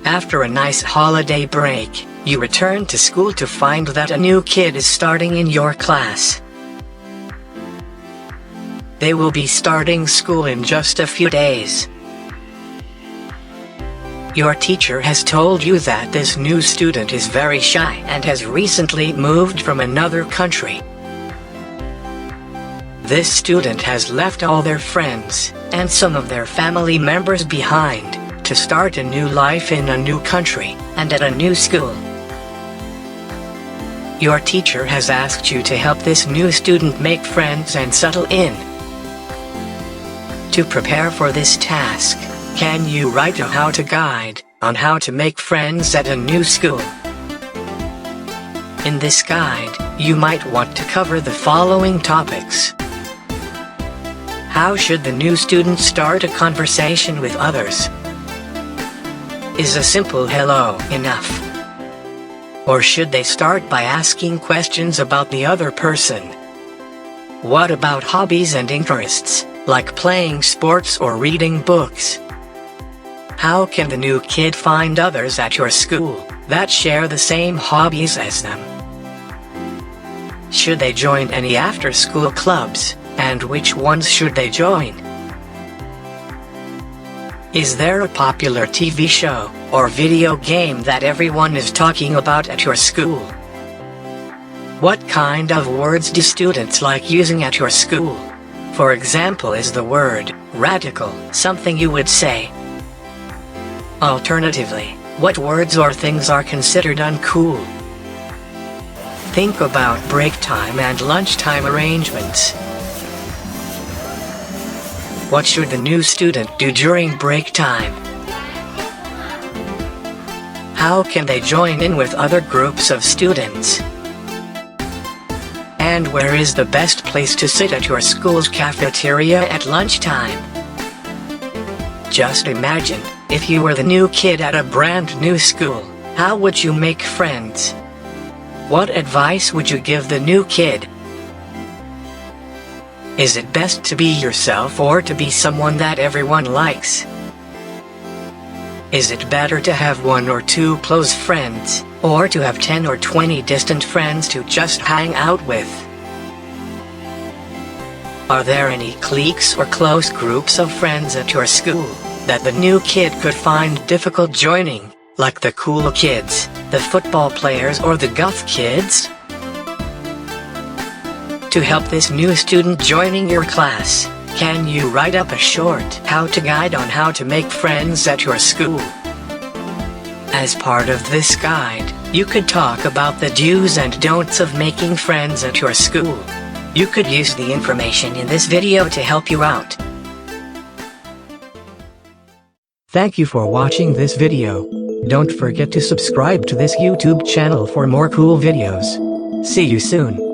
After a nice holiday break, you return to school to find that a new kid is starting in your class. They will be starting school in just a few days. Your teacher has told you that this new student is very shy and has recently moved from another country. This student has left all their friends, and some of their family members behind, to start a new life in a new country, and at a new school. Your teacher has asked you to help this new student make friends and settle in. To prepare for this task, can you write a how-to guide on how to make friends at a new school? In this guide, you might want to cover the following topics. How should the new student start a conversation with others? Is a simple hello enough? Or should they start by asking questions about the other person? What about hobbies and interests, like playing sports or reading books? How can the new kid find others at your school that share the same hobbies as them? Should they join any after-school clubs, and which ones should they join? Is there a popular TV show or video game that everyone is talking about at your school? What kind of words do students like using at your school? For example, is the word radical something you would say? Alternatively, what words or things are considered uncool? Think about break time and lunchtime arrangements. What should the new student do during break time? How can they join in with other groups of students? And where is the best place to sit at your school's cafeteria at lunchtime? Just imagine, if you were the new kid at a brand new school, how would you make friends? What advice would you give the new kid? Is it best to be yourself or to be someone that everyone likes? Is it better to have 1 or 2 close friends, or to have 10 or 20 distant friends to just hang out with? Are there any cliques or close groups of friends at your school that the new kid could find difficult joining, like the cool kids, the football players, or the goth kids? To help this new student joining your class, can you write up a short how-to guide on how to make friends at your school? As part of this guide, you could talk about the do's and don'ts of making friends at your school. You could use the information in this video to help you out. Thank you for watching this video. Don't forget to subscribe to this YouTube channel for more cool videos. See you soon.